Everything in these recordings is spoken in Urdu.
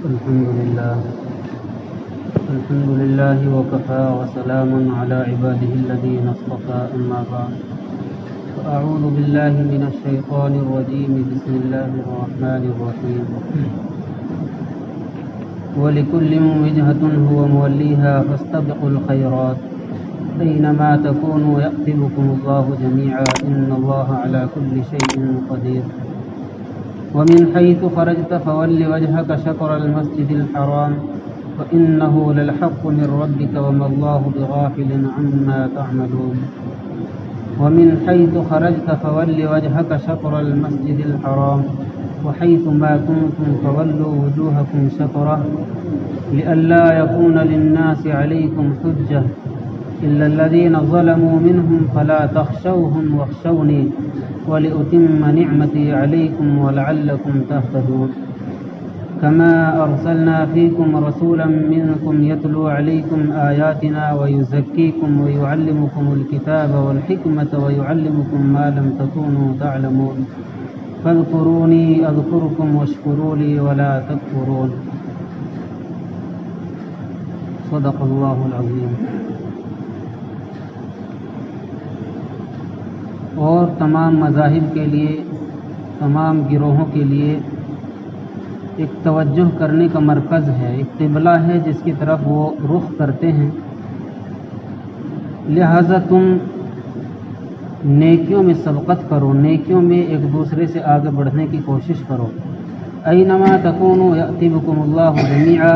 الحمد لله وكفى وسلام على عباده الذين اصطفى أما بعد فأعوذ بالله من الشيطان الرجيم بسم الله الرحمن الرحيم ولكل وجهة هو موليها فاستبقوا الخيرات أينما تكونوا يأتي بكم الله جميعا إن الله على كل شيء قدير ومن حيث خرجت فول وجهك شطر المسجد الحرام وإنه للحق من ربك وما الله بغافل عما تعملون ومن حيث خرجت فول وجهك شطر المسجد الحرام وحيث ما كنتم فولوا وجوهكم شطره لئلا يكون للناس عليكم حجة إلا الذين ظلموا منهم فلا تخشوهم واخشوني ولأتم نعمتي عليكم ولعلكم تهتدون كما أرسلنا فيكم رسولا منكم يتلو عليكم آياتنا ويزكيكم ويعلمكم الكتاب والحكمة ويعلمكم ما لم تكونوا تعلمون فاذكروني أذكركم واشكروا لي ولا تكفرون صدق الله العظيم. اور تمام مذاہب کے لیے، تمام گروہوں کے لیے ایک توجہ کرنے کا مرکز ہے، ایک قبلہ ہے جس کی طرف وہ رخ کرتے ہیں. لہذا تم نیکیوں میں سبقت کرو، نیکیوں میں ایک دوسرے سے آگے بڑھنے کی کوشش کرو. اینما تکونوا یأتی بکم اللہ جمیعا،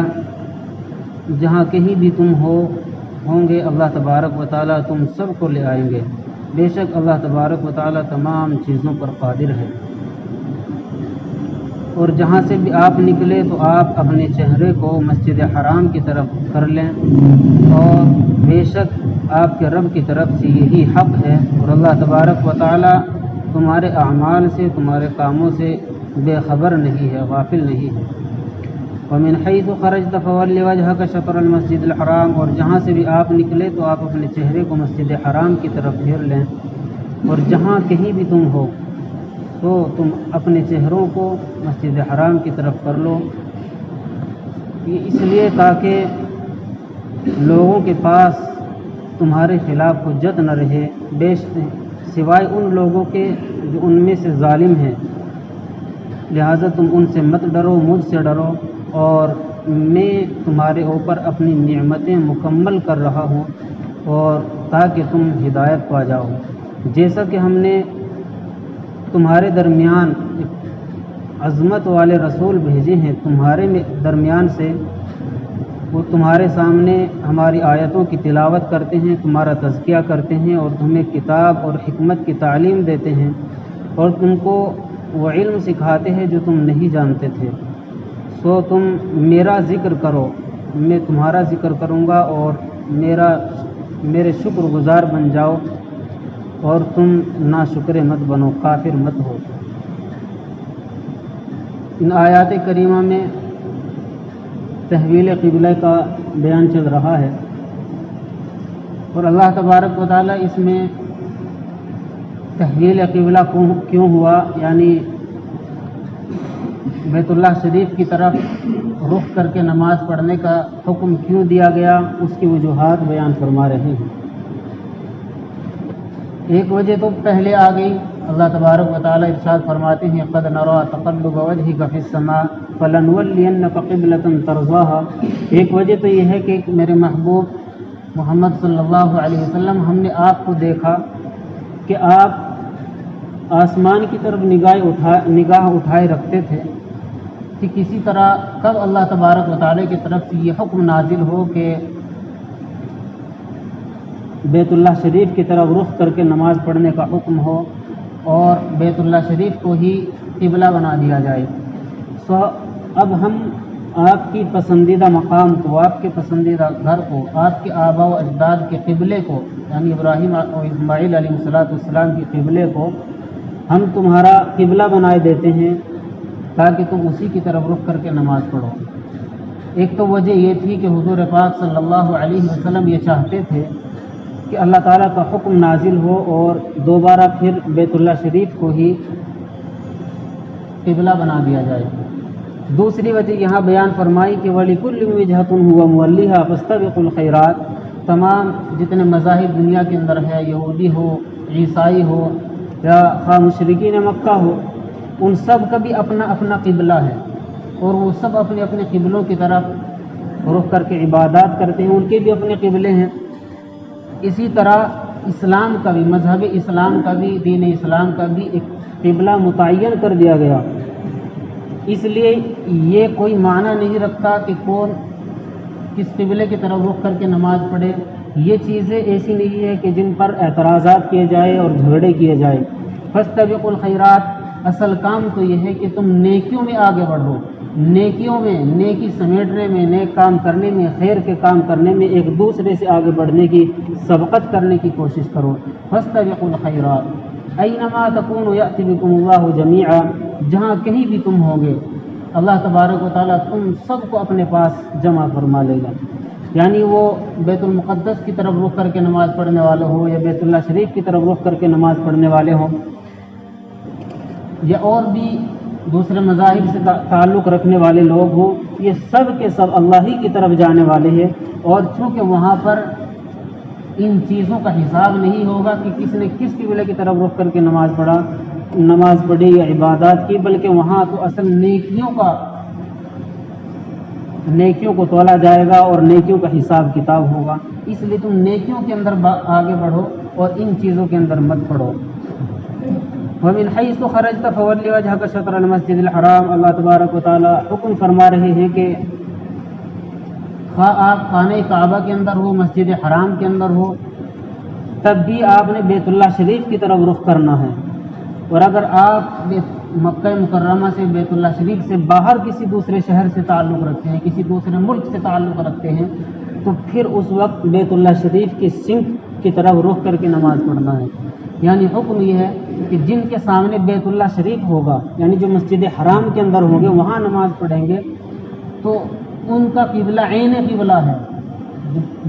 جہاں کہیں بھی تم ہوں گے اللہ تبارک و تعالیٰ تم سب کو لے آئیں گے. بے شک اللہ تبارک و تعالیٰ تمام چیزوں پر قادر ہے. اور جہاں سے بھی آپ نکلے تو آپ اپنے چہرے کو مسجد حرام کی طرف کر لیں، اور بے شک آپ کے رب کی طرف سے یہی حق ہے، اور اللہ تبارک و تعالیٰ تمہارے اعمال سے، تمہارے کاموں سے بے خبر نہیں ہے، غافل نہیں ہے. ومن حیث خرجت فول وجهك شطر المسجد الحرام، اور جہاں سے بھی آپ نکلے تو آپ اپنے چہرے کو مسجد حرام کی طرف پھیر لیں. اور جہاں کہیں بھی تم ہو تو تم اپنے چہروں کو مسجد حرام کی طرف کر لو. یہ اس لیے تاکہ لوگوں کے پاس تمہارے خلاف حجت نہ رہے، سوائے ان لوگوں کے جو ان میں سے ظالم ہیں. لہذا تم ان سے مت ڈرو، مجھ سے ڈرو، اور میں تمہارے اوپر اپنی نعمتیں مکمل کر رہا ہوں، اور تاکہ تم ہدایت پا جاؤ. جیسا کہ ہم نے تمہارے درمیان عظمت والے رسول بھیجے ہیں، تمہارے درمیان سے وہ تمہارے سامنے ہماری آیتوں کی تلاوت کرتے ہیں، تمہارا تزکیہ کرتے ہیں، اور تمہیں کتاب اور حکمت کی تعلیم دیتے ہیں، اور تم کو وہ علم سکھاتے ہیں جو تم نہیں جانتے تھے. سو تم میرا ذکر کرو، میں تمہارا ذکر کروں گا، اور میرے شکر گزار بن جاؤ، اور تم ناشکر مت بنو، کافر مت ہو. ان آیات کریمہ میں تحویل قبلہ کا بیان چل رہا ہے، اور اللہ تبارک و تعالیٰ اس میں تحویل قبلہ کیوں ہوا، یعنی بیت اللہ شریف کی طرف رخ کر کے نماز پڑھنے کا حکم کیوں دیا گیا، اس کی وجوہات بیان فرما رہے ہیں. ایک وجہ تو پہلے آ گئی، اللہ تبارک و تعالیٰ ارشاد فرماتے ہیں قد نرى تقلب وجهك في السماء فلنولينك قبلة ترضاها. ایک وجہ تو یہ ہے کہ میرے محبوب محمد صلی اللہ علیہ وسلم، ہم نے آپ کو دیکھا کہ آپ آسمان کی طرف نگاہ اٹھائے رکھتے تھے، کہ کسی طرح کب اللہ تبارک و تعالیٰ کی طرف سے یہ حکم نازل ہو کہ بیت اللہ شریف کی طرف رخ کر کے نماز پڑھنے کا حکم ہو، اور بیت اللہ شریف کو ہی قبلہ بنا دیا جائے. سو اب ہم آپ کی پسندیدہ مقام کو، آپ کے پسندیدہ گھر کو، آپ کے آباء و اجداد کے قبلے کو، یعنی ابراہیم اور اسماعیل علیہ السلام کی قبلے کو ہم تمہارا قبلہ بنائے دیتے ہیں تاکہ تم اسی کی طرف رخ کر کے نماز پڑھو. ایک تو وجہ یہ تھی کہ حضور پاک صلی اللہ علیہ وسلم یہ چاہتے تھے کہ اللہ تعالیٰ کا حکم نازل ہو اور دوبارہ پھر بیت اللہ شریف کو ہی قبلہ بنا دیا جائے. دوسری وجہ یہاں بیان فرمائی کہ وَلِكُلِّ وِجْهَةٌ هُوَ مُوَلِّهَا فَاسْتَبِقُوا الْخَيْرَاتِ، تمام جتنے مذاہب دنیا کے اندر ہے، یہودی ہو، عیسائی ہو یا خواہ مشرکین مکہ ہو، ان سب کا بھی اپنا اپنا قبلہ ہے اور وہ سب اپنے اپنے قبلوں کی طرف رخ کر کے عبادات کرتے ہیں، ان کے بھی اپنے قبلے ہیں۔ اسی طرح اسلام کا بھی، مذہب اسلام کا بھی، دین اسلام کا بھی ایک قبلہ متعین کر دیا گیا۔ اس لیے یہ کوئی معنی نہیں رکھتا کہ کون کس قبلے کی طرف رخ کر کے نماز پڑھے۔ یہ چیزیں ایسی نہیں ہے کہ جن پر اعتراضات کیے جائے اور جھگڑے کیے جائے۔ فاستبقوا الخیرات، اصل کام تو یہ ہے کہ تم نیکیوں میں آگے بڑھو، نیکیوں میں، نیکی سمیٹنے میں، نیک کام کرنے میں، خیر کے کام کرنے میں ایک دوسرے سے آگے بڑھنے کی، سبقت کرنے کی کوشش کرو۔ فاستبقوا الخیرات اینما تکونوا یأتی بکم اللہ جمیعا، جہاں کہیں بھی تم ہوگے اللہ تبارک و تعالیٰ تم سب کو اپنے پاس جمع فرما لے گا۔ یعنی وہ بیت المقدس کی طرف رخ کر کے نماز پڑھنے والے ہوں یا بیت اللہ شریف کی طرف رخ کر کے نماز پڑھنے والے ہوں یا اور بھی دوسرے مذاہب سے تعلق رکھنے والے لوگ ہوں، یہ سب کے سب اللہ ہی کی طرف جانے والے ہیں۔ اور چونکہ وہاں پر ان چیزوں کا حساب نہیں ہوگا کہ کس نے کس قبلے کی طرف رخ کر کے نماز پڑھی یا عبادات کی، بلکہ وہاں تو اصل نیکیوں کو تولا جائے گا اور نیکیوں کا حساب کتاب ہوگا۔ اس لیے تم نیکیوں کے اندر آگے بڑھو اور ان چیزوں کے اندر مت پڑھو۔ وَمِنْ حَيْثُ خَرَجْتَ فَوَلِّ وَجْهَكَ شَطْرَ الْمَسْجِدِ الْحَرَامِ، اللہ تبارک و تعالیٰ حکم فرما رہے ہیں کہ خواہ آپ خانہ کعبہ کے اندر ہو، مسجد حرام کے اندر ہو، تب بھی آپ نے بیت اللہ شریف کی طرف رخ کرنا ہے۔ اور اگر آپ مکہ مکرمہ سے، بیت اللہ شریف سے باہر کسی دوسرے شہر سے تعلق رکھتے ہیں، کسی دوسرے ملک سے تعلق رکھتے ہیں، تو پھر اس وقت بیت اللہ شریف کی سمت کی طرف رخ کر کے نماز پڑھنا ہے۔ یعنی حکم یہ ہے کہ جن کے سامنے بیت اللہ شریف ہوگا، یعنی جو مسجد حرام کے اندر ہوں گے، وہاں نماز پڑھیں گے تو ان کا قبلہ عین قبلہ ہے،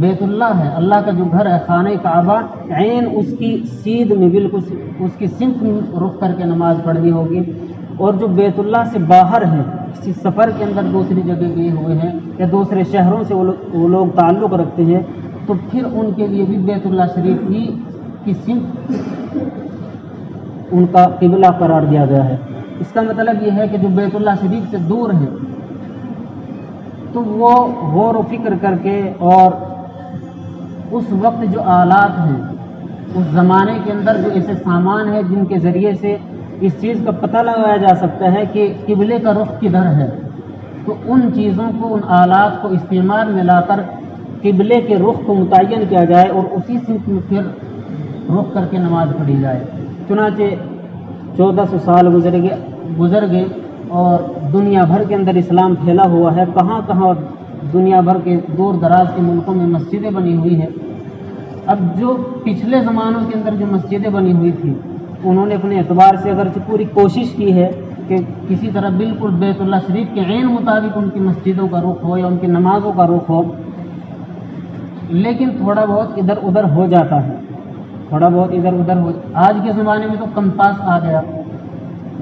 بیت اللہ ہے، اللہ کا جو گھر ہے خانہ کعبہ، عین اس کی سیدھ میں، بالکل اس کی سمت میں رخ کر کے نماز پڑھنی ہوگی۔ اور جو بیت اللہ سے باہر ہے، کسی سفر کے اندر دوسری جگہ گئے ہوئے ہیں یا دوسرے شہروں سے وہ لوگ تعلق رکھتے ہیں، تو پھر ان کے لیے بھی بیت اللہ شریف کی سمت ان کا قبلہ قرار دیا گیا ہے۔ اس کا مطلب یہ ہے کہ جو بیت اللہ شریف سے دور ہے تو وہ غور و فکر کر کے اور اس وقت جو آلات ہیں، اس زمانے کے اندر جو ایسے سامان ہیں جن کے ذریعے سے اس چیز کا پتہ لگایا جا سکتا ہے کہ قبلے کا رخ کدھر ہے، تو ان چیزوں کو، ان آلات کو استعمال میں لا کر قبلے کے رخ کو متعین کیا جائے اور اسی سمت میں پھر رخ کر کے نماز پڑھی جائے۔ چنانچہ 1400 سال گزر گئے اور دنیا بھر کے اندر اسلام پھیلا ہوا ہے، کہاں کہاں دنیا بھر کے دور دراز کے ملکوں میں مسجدیں بنی ہوئی ہیں۔ اب جو پچھلے زمانوں کے اندر جو مسجدیں بنی ہوئی تھی، انہوں نے اپنے اعتبار سے اگرچہ پوری کوشش کی ہے کہ کسی طرح بالکل بیت اللہ شریف کے عین مطابق ان کی مسجدوں کا رخ ہو یا ان کی نمازوں کا رخ ہو، لیکن تھوڑا بہت ادھر ادھر ہو جاتا ہے، تھوڑا بہت ادھر ادھر ہو۔ آج کے زمانے میں تو کمپاس آ گیا،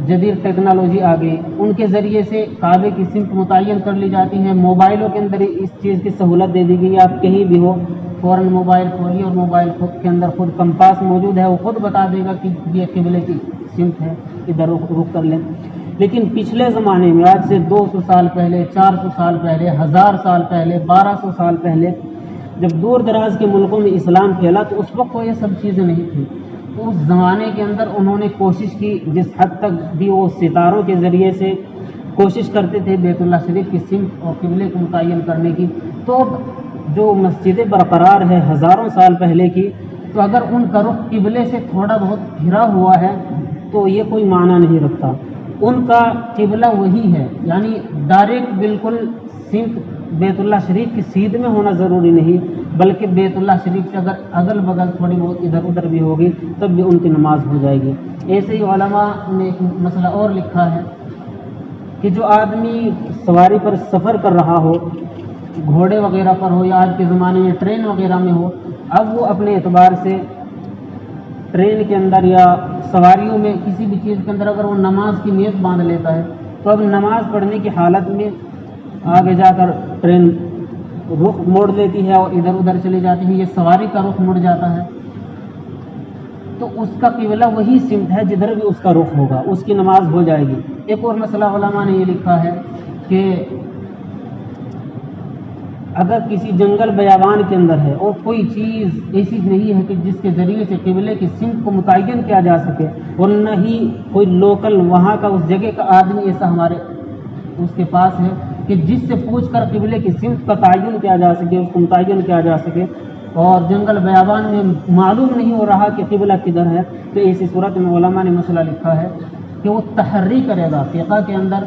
جدید ٹیکنالوجی آ گئی، ان کے ذریعے سے کعبے کی سمت متعین کر لی جاتی ہے۔ موبائلوں کے اندر اس چیز کی سہولت دے دی گئی، آپ کہیں بھی ہو فوراً موبائل کھولیے اور موبائل کے اندر خود کمپاس موجود ہے، وہ خود بتا دے گا کہ یہ قبلے کی سمت ہے، ادھر رخ کر لیں۔ لیکن پچھلے زمانے میں، آج سے 200 سال پہلے، 400 سال پہلے، 1000 سال پہلے، 1200 سال پہلے، جب دور دراز کے ملکوں میں اسلام پھیلا تو اس وقت یہ سب چیزیں نہیں تھیں۔ اس زمانے کے اندر انہوں نے کوشش کی، جس حد تک بھی وہ ستاروں کے ذریعے سے کوشش کرتے تھے بیت اللہ شریف کی سمت اور قبلے کو متعین کرنے کی، تو جو مسجدیں برقرار ہے ہزاروں سال پہلے کی، تو اگر ان کا رخ قبلے سے تھوڑا بہت پھرا ہوا ہے تو یہ کوئی معنی نہیں رکھتا۔ ان کا قبلہ وہی ہے، یعنی ڈائریکٹ بالکل سمت بیت اللہ شریف کی سیدھ میں ہونا ضروری نہیں، بلکہ بیت اللہ شریف سے اگر اگل بغل تھوڑی بہت ادھر ادھر بھی ہوگی تب بھی ان کی نماز ہو جائے گی۔ ایسے ہی علماء نے ایک مسئلہ اور لکھا ہے کہ جو آدمی سواری پر سفر کر رہا ہو، گھوڑے وغیرہ پر ہو یا آج کے زمانے میں ٹرین وغیرہ میں ہو، اب وہ اپنے اعتبار سے ٹرین کے اندر یا سواریوں میں کسی بھی چیز کے اندر اگر وہ نماز کی نیت باندھ لیتا ہے تو اب نماز پڑھنے کی حالت میں آگے جا کر ٹرین رخ موڑ لیتی ہے اور ادھر ادھر چلی جاتی ہے، یہ سواری کا رخ مڑ جاتا ہے، تو اس کا قبلہ وہی سمت ہے جدھر بھی اس کا رخ ہوگا، اس کی نماز ہو جائے گی۔ ایک اور مسئلہ علماء نے یہ لکھا ہے کہ اگر کسی جنگل بیابان کے اندر ہے اور کوئی چیز ایسی نہیں ہے کہ جس کے ذریعے سے قبلے کی سمت کو متعین کیا جا سکے، اور نہ ہی کوئی لوکل وہاں کا اس جگہ کا آدمی ایسا ہمارے اس کے پاس ہے کہ جس سے پوچھ کر قبلے کی سمت کا تعین کیا جا سکے، اس کو متعین کیا جا سکے، اور جنگل بیابان میں معلوم نہیں ہو رہا کہ قبلہ کدھر ہے، تو ایسی صورت میں علماء نے مسئلہ لکھا ہے کہ وہ تحری کرے گا۔ فقہ کے اندر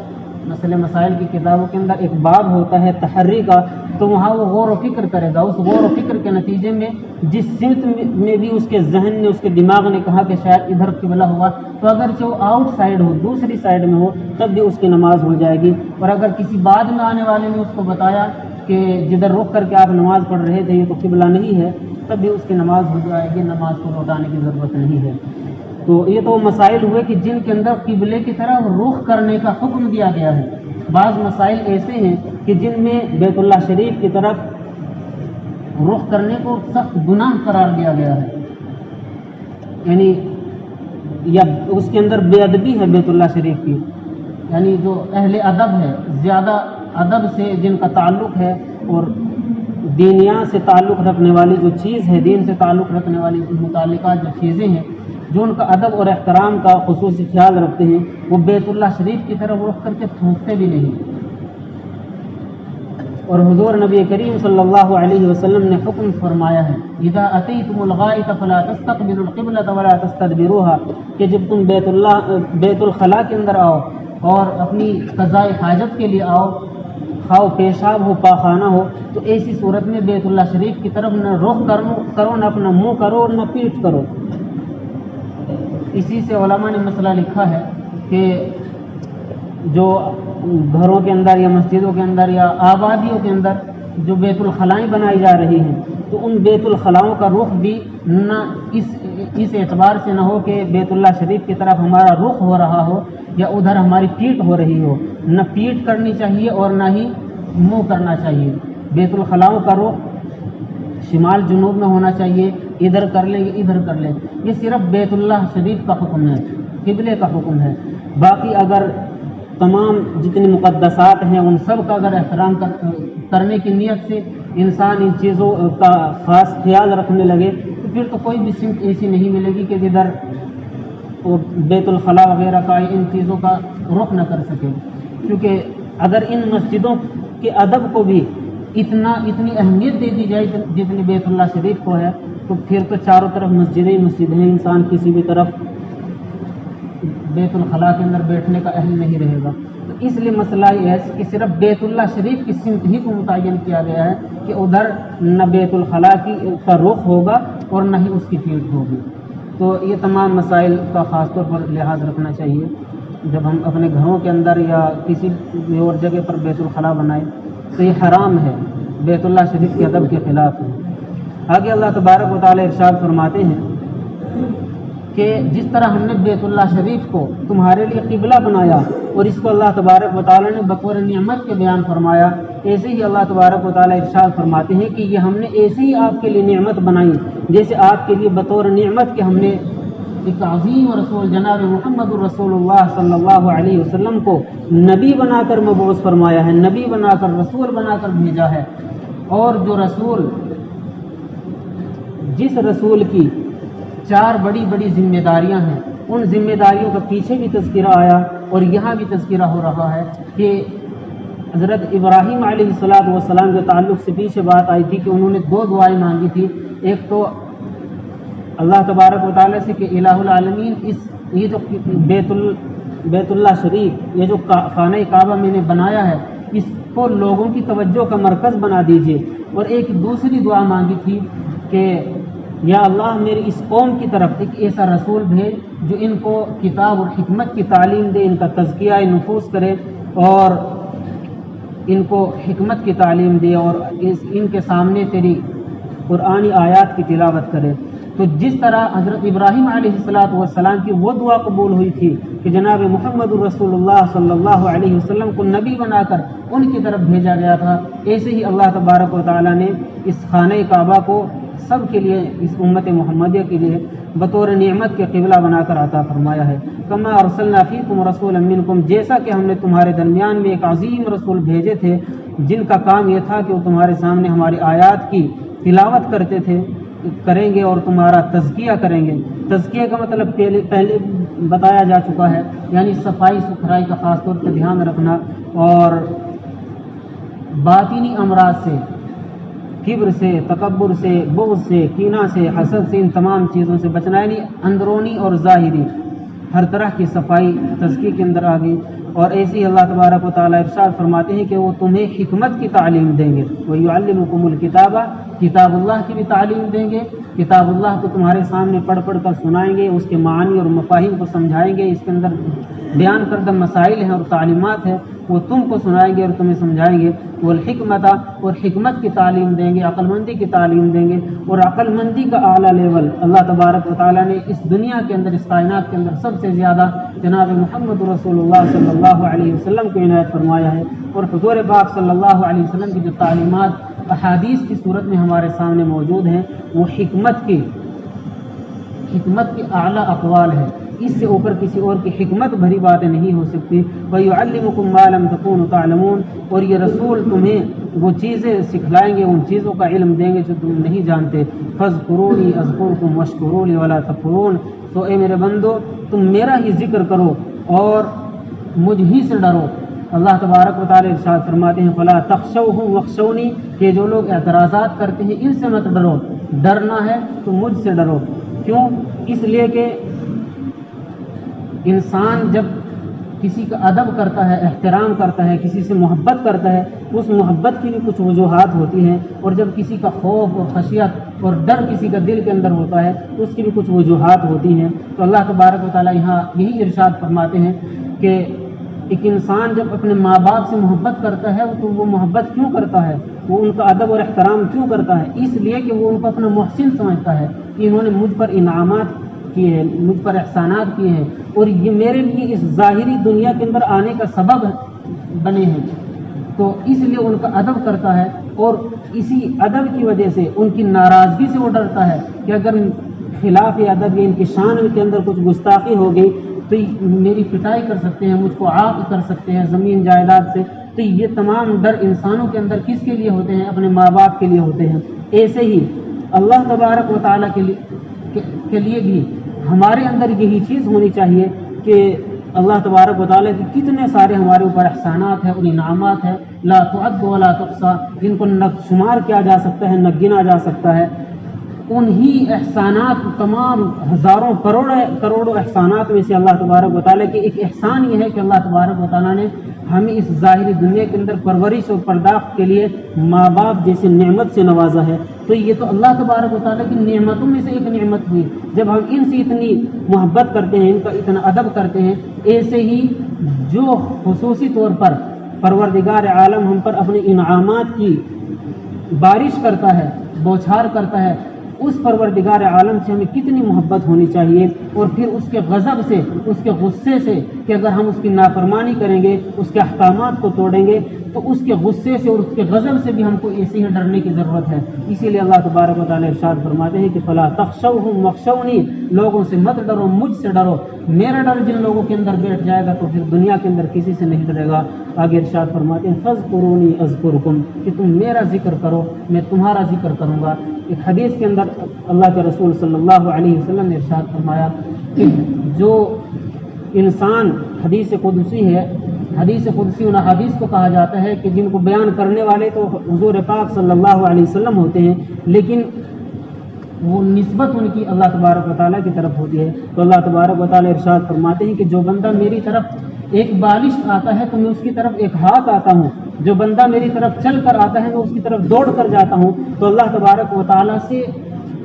مسئلے مسائل کی کتابوں کے اندر ایک باب ہوتا ہے تحری کا، تو وہاں وہ غور و فکر کرے گا، اس غور و فکر کے نتیجے میں جس سمت میں بھی اس کے ذہن نے، اس کے دماغ نے کہا کہ شاید ادھر قبلہ ہوا، تو اگرچہ وہ آؤٹ سائڈ ہو، دوسری سائڈ میں ہو، تب بھی اس کی نماز ہو جائے گی۔ اور اگر کسی بعد میں آنے والے نے اس کو بتایا کہ جدھر رک کر کے آپ نماز پڑھ رہے تھے یہ تو قبلہ نہیں ہے، تب بھی اس کی نماز ہو جائے گی، نماز کو لوٹانے کی ضرورت نہیں ہے۔ تو یہ تو مسائل ہوئے کہ جن کے اندر قبلے کی طرف رخ کرنے کا حکم دیا گیا ہے۔ بعض مسائل ایسے ہیں کہ جن میں بیت اللہ شریف کی طرف رخ کرنے کو سخت گناہ قرار دیا گیا ہے، یعنی یا اس کے اندر بے ادبی ہے بیت اللہ شریف کی، یعنی جو اہل ادب ہے، زیادہ ادب سے جن کا تعلق ہے اور دینیات سے تعلق رکھنے والی جو چیز ہے، دین سے تعلق رکھنے والی متعلقات جو چیزیں ہیں، جو ان کا ادب اور احترام کا خصوصی خیال رکھتے ہیں، وہ بیت اللہ شریف کی طرف رخ کر کے تھوکتے بھی نہیں۔ اور حضور نبی کریم صلی اللہ علیہ وسلم نے حکم فرمایا ہے اذا اتیتم الغائط فلا تستقبلوا القبلۃ ولا تستدبروها، کہ جب تم بیت الخلاء کے اندر آؤ اور اپنی قضاء حاجت کے لیے آؤ، خواہ پیشاب ہو پاخانہ ہو، تو ایسی صورت میں بیت اللہ شریف کی طرف نہ رخ کرو، نہ اپنا منہ کرو اور نہ پیٹھ کرو۔ اسی سے علماء نے مسئلہ لکھا ہے کہ جو گھروں کے اندر یا مسجدوں کے اندر یا آبادیوں کے اندر جو بیت الخلائیں بنائی جا رہی ہیں، تو ان بیت الخلاؤں کا رخ بھی نہ اس اعتبار سے نہ ہو کہ بیت اللہ شریف کی طرف ہمارا رخ ہو رہا ہو یا ادھر ہماری پیٹھ ہو رہی ہو، نہ پیٹھ کرنی چاہیے اور نہ ہی منہ کرنا چاہیے۔ بیت الخلاؤں کا رخ شمال جنوب میں ہونا چاہیے، ادھر کر لیں ادھر کر لیں، یہ صرف بیت اللہ شریف کا حکم ہے، قبلے کا حکم ہے۔ باقی اگر تمام جتنی مقدسات ہیں ان سب کا اگر احترام کرنے کی نیت سے انسان ان چیزوں کا خاص خیال رکھنے لگے تو پھر تو کوئی بھی سمت ایسی نہیں ملے گی کہ جدھر بیت الخلاء وغیرہ کا ان چیزوں کا رخ نہ کر سکے، کیونکہ اگر ان مسجدوں کے ادب کو بھی اتنی اہمیت دے دی جائے جتنی بیت اللہ شریف کو ہے، تو پھر تو چاروں طرف مسجدیں ہی مسجد ہیں، انسان کسی بھی طرف بیت الخلاء کے اندر بیٹھنے کا اہل نہیں رہے گا۔ تو اس لیے مسئلہ یہ ہے کہ صرف بیت اللہ شریف کی سمت ہی کو متعین کیا گیا ہے کہ ادھر نہ بیت الخلاء کا رخ ہوگا اور نہ ہی اس کی پیٹھ ہوگی۔ تو یہ تمام مسائل کا خاص طور پر لحاظ رکھنا چاہیے جب ہم اپنے گھروں کے اندر یا کسی بھی اور جگہ پر بیت الخلاء بنائیں، تو یہ حرام ہے، بیت اللہ شریف کے ادب کے خلاف ہے۔ آگے اللہ تبارک و تعالی ارشاد فرماتے ہیں کہ جس طرح ہم نے بیت اللہ شریف کو تمہارے لیے قبلہ بنایا اور اس کو اللہ تبارک و تعالی نے بطور نعمت کے بیان فرمایا، ایسے ہی اللہ تبارک و تعالی ارشاد فرماتے ہیں کہ یہ ہم نے ایسے ہی آپ کے لیے نعمت بنائی جیسے آپ کے لیے بطور نعمت کے ہم نے ایک عظیم رسول جناب محمد الرسول اللہ صلی اللہ علیہ وسلم کو نبی بنا کر مبعوث فرمایا ہے، نبی بنا کر رسول بنا کر بھیجا ہے۔ اور جو رسول، جس رسول کی 4 بڑی بڑی ذمہ داریاں ہیں، ان ذمہ داریوں کا پیچھے بھی تذکرہ آیا اور یہاں بھی تذکرہ ہو رہا ہے کہ حضرت ابراہیم علیہ السلام کے تعلق سے پیچھے بات آئی تھی کہ انہوں نے 2 دعائیں مانگی تھی۔ ایک تو اللہ تبارک و تعالیٰ سے کہ الہ العالمین یہ جو بیت اللہ شریف، یہ جو خانہ کعبہ میں نے بنایا ہے، اس کو لوگوں کی توجہ کا مرکز بنا دیجیے۔ اور ایک دوسری دعا مانگی تھی کہ یا اللہ میری اس قوم کی طرف ایک ایسا رسول بھیج جو ان کو کتاب اور حکمت کی تعلیم دے، ان کا تزکیہ نفوس کرے اور ان کو حکمت کی تعلیم دے اور ان کے سامنے تیری قرآنی آیات کی تلاوت کرے۔ تو جس طرح حضرت ابراہیم علیہ السلام کی وہ دعا قبول ہوئی تھی کہ جناب محمد الرسول اللہ صلی اللہ علیہ وسلم کو نبی بنا کر ان کی طرف بھیجا گیا تھا، ایسے ہی اللہ تبارک و تعالیٰ نے اس خانہ کعبہ کو سب کے لیے، اس امت محمدیہ کے لیے بطور نعمت کے قبلہ بنا کر عطا فرمایا ہے۔ کما ارسلنا فیکم رسولا منکم، جیسا کہ ہم نے تمہارے درمیان میں ایک عظیم رسول بھیجے تھے جن کا کام یہ تھا کہ وہ تمہارے سامنے ہماری آیات کی تلاوت کریں گے اور تمہارا تزکیہ کریں گے۔ تزکیہ کا مطلب پہلے بتایا جا چکا ہے، یعنی صفائی ستھرائی کا خاص طور پہ دھیان رکھنا اور باطنی امراض سے، کبر سے، تکبر سے، بغض سے، کینہ سے، حسد سے، ان تمام چیزوں سے بچنا، یعنی اندرونی اور ظاہری ہر طرح کی صفائی تزکیے کے اندر آ گئی۔ اور ایسے ہی اللہ تبارک و تعالیٰ ارشاد فرماتے ہیں کہ وہ تمہیں حکمت کی تعلیم دیں گے، وَيُعَلِّمُكُمُ الْكِتَابَ، کتاب اللہ کی بھی تعلیم دیں گے، کتاب اللہ کو تمہارے سامنے پڑھ کر سنائیں گے، اس کے معانی اور مفاہیم کو سمجھائیں گے، اس کے اندر بیان کردہ مسائل ہیں اور تعلیمات ہیں وہ تم کو سنائیں گے اور تمہیں سمجھائیں گے، والحکمت، اور حکمت کی تعلیم دیں گے، عقل مندی کی تعلیم دیں گے۔ اور عقل مندی کا اعلیٰ لیول اللہ تبارک و تعالیٰ نے اس دنیا کے اندر، اس کائنات کے اندر سب سے زیادہ جناب محمد رسول اللہ صلی اللہ علیہ وسلم کو عنایت فرمایا ہے۔ اور حضور پاک صلی اللہ علیہ وسلم کی جو تعلیمات احادیث کی صورت میں ہمارے سامنے موجود ہیں وہ حکمت کی اعلیٰ اقوال ہے، اس سے اوپر کسی اور کی حکمت بھری باتیں نہیں ہو سکتی۔ وَيُعَلِّمُكُم مَّا لَمْ تَكُونُوا تَعْلَمُونَ، اور یہ رسول تمہیں وہ چیزیں سکھلائیں گے، ان چیزوں کا علم دیں گے جو تم نہیں جانتے۔ فَاذْكُرُونِي أَذْكُرْكُمْ وَاشْكُرُوا لِي وَلَا تَكْفُرُونَ، تو اے میرے بندو تم میرا ہی ذکر کرو اور مجھ ہی سے ڈرو۔ اللہ تبارک و تعالیٰ ارشاد فرماتے ہیں فَلَا تَخْشَوْهُمْ وَاخْشَوْنِي، کہ جو لوگ اعتراضات کرتے ہیں ان سے مت ڈرو، ڈرنا ہے تو مجھ سے ڈرو۔ کیوں؟ اس لیے کہ انسان جب کسی کا ادب کرتا ہے، احترام کرتا ہے، کسی سے محبت کرتا ہے، اس محبت کی بھی کچھ وجوہات ہوتی ہیں، اور جب کسی کا خوف اور خشیت اور ڈر کسی کا دل کے اندر ہوتا ہے تو اس کی بھی کچھ وجوہات ہوتی ہیں۔ تو اللہ تبارک و تعالیٰ یہاں یہی ارشاد فرماتے ہیں کہ ایک انسان جب اپنے ماں باپ سے محبت کرتا ہے تو وہ محبت کیوں کرتا ہے، وہ ان کا ادب اور احترام کیوں کرتا ہے؟ اس لیے کہ وہ ان کو اپنا محسن سمجھتا ہے کہ انہوں نے مجھ پر انعامات کیے ہیں، مجھ پر احسانات کیے ہیں، اور یہ میرے لیے اس ظاہری دنیا کے اندر آنے کا سبب بنے ہیں، تو اس لیے ان کا ادب کرتا ہے۔ اور اسی ادب کی وجہ سے ان کی ناراضگی سے وہ ڈرتا ہے کہ اگر خلاف ادب یا ان کی شان کے اندر کچھ گستاخی ہو گئی تو میری پٹائی کر سکتے ہیں، مجھ کو عاق کر سکتے ہیں زمین جائیداد سے۔ تو یہ تمام ڈر انسانوں کے اندر کس کے لیے ہوتے ہیں؟ اپنے ماں باپ کے لیے ہوتے ہیں۔ ایسے ہی اللہ تبارک و تعالیٰ کے لیے بھی ہمارے اندر یہی چیز ہونی چاہیے کہ اللہ تبارک و تعالیٰ کے کتنے سارے ہمارے اوپر احسانات ہیں اور انعامات ہیں، لا تعد ولا تحصى، جن کو نہ شمار کیا جا سکتا ہے نہ گنا جا سکتا ہے۔ انہی احسانات، تمام ہزاروں کروڑوں احسانات میں سے اللہ تبارک و تعالیٰ کے ایک احسان یہ ہے کہ اللہ تبارک و تعالیٰ نے ہمیں اس ظاہری دنیا کے اندر پرورش اور پرداخت کے لیے ماں باپ جیسے نعمت سے نوازا ہے۔ تو یہ تو اللہ تبارک و تعالیٰ کی نعمتوں میں سے ایک نعمت ہوئی۔ جب ہم ان سے اتنی محبت کرتے ہیں، ان کا اتنا ادب کرتے ہیں، ایسے ہی جو خصوصی طور پر پروردگار عالم ہم پر اپنے انعامات کی بارش کرتا ہے، بوچھار کرتا ہے، اس پروردگار عالم سے ہمیں کتنی محبت ہونی چاہیے، اور پھر اس کے غضب سے، اس کے غصے سے، کہ اگر ہم اس کی نافرمانی کریں گے، اس کے احکامات کو توڑیں گے تو اس کے غصے سے اور اس کے غضب سے بھی ہم کو ایسے ہی ڈرنے کی ضرورت ہے۔ اسی لیے اللہ تبارک و تعالیٰ ارشاد فرماتے ہیں کہ فلا تخشوہم واخشونی، لوگوں سے مت ڈرو، مجھ سے ڈرو۔ میرا ڈر جن لوگوں کے اندر بیٹھ جائے گا تو پھر دنیا کے اندر کسی سے نہیں ڈرے گا۔ آگے ارشاد فرماتے ہیں فاذکرونی اذکرکم، کہ تم میرا ذکر کرو میں تمہارا ذکر کروں گا۔ ایک حدیث کے اندر اللہ کے رسول صلی اللہ علیہ وسلم نے ارشاد فرمایا کہ جو انسان، حدیث قدسی ہے، حدیث قدسی ان حدیث کو کہا جاتا ہے کہ جن کو بیان کرنے والے تو حضور پاک صلی اللہ علیہ وسلم ہوتے ہیں، لیکن وہ نسبت ان کی اللہ تبارک و تعالیٰ کی طرف ہوتی ہے۔ تو اللہ تبارک و تعالیٰ ارشاد فرماتے ہیں کہ جو بندہ میری طرف ایک بالش آتا ہے تو میں اس کی طرف ایک ہاتھ آتا ہوں، جو بندہ میری طرف چل کر آتا ہے میں اس کی طرف دوڑ کر جاتا ہوں۔ تو اللہ تبارک و تعالیٰ سے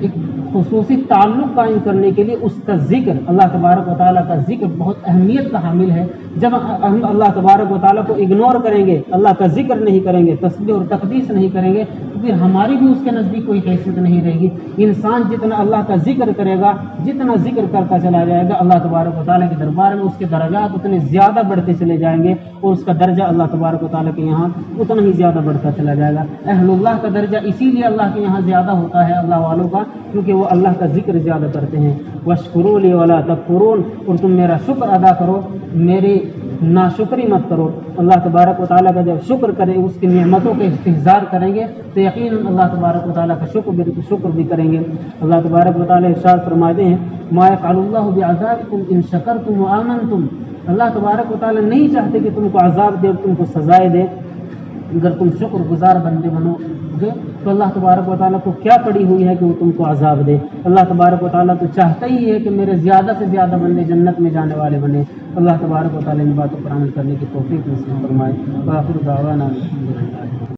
ایک خصوصی تعلق قائم کرنے کے لیے اس کا ذکر، اللہ تبارک و تعالیٰ کا ذکر بہت اہمیت کا حامل ہے۔ جب ہم اللہ تبارک و تعالیٰ کو اگنور کریں گے، اللہ کا ذکر نہیں کریں گے، تسبیح اور تقدیس نہیں کریں گے، تو پھر ہماری بھی اس کے نزدیک کوئی حیثیت نہیں رہے گی۔ انسان جتنا اللہ کا ذکر کرے گا، جتنا ذکر کرتا چلا جائے گا، اللہ تبارک و تعالیٰ کے دربار میں اس کے درجات اتنے زیادہ بڑھتے چلے جائیں گے اور اس کا درجہ اللہ تبارک و تعالیٰ کے یہاں اتنا ہی زیادہ بڑھتا چلا جائے گا۔ اہل اللہ کا درجہ اسی لیے اللہ کے یہاں زیادہ ہوتا ہے اللہ والوں کا، کیونکہ وہ اللہ کا ذکر زیادہ کرتے ہیں۔ وَاشْكُرُوا لِي وَلَا تَكْفُرُونَ، اور تم میرا شکر ادا کرو، میری ناشکری مت کرو۔ اللہ تبارک و تعالیٰ کا جب شکر کرے، اس کی نعمتوں کا استحضار کریں گے تو یقیناً اللہ تبارک و تعالیٰ کا شکر بھی کریں گے۔ اللہ تبارک و تعالیٰ ارشاد فرماتے ہیں مَا يَفْعَلُ اللَّهُ بِعَذَابِكُمْ إِن شَكَرْتُمْ وَآمَنْتُمْ، اللہ تبارک و تعالیٰ نہیں چاہتے کہ تم کو عذاب دے، تم کو سزائے دے، اگر تم شکر گزار بندے بنو گے تو اللہ تبارک و تعالیٰ کو کیا پڑی ہوئی ہے کہ وہ تم کو عذاب دے۔ اللہ تبارک و تعالیٰ تو چاہتا ہی ہے کہ میرے زیادہ سے زیادہ بندے جنت میں جانے والے بنے۔ اللہ تبارک و تعالیٰ ان باتوں پر عمل کرنے کی توفیق نصیب فرمائے۔ وآخر دعوانا الحمدللہ۔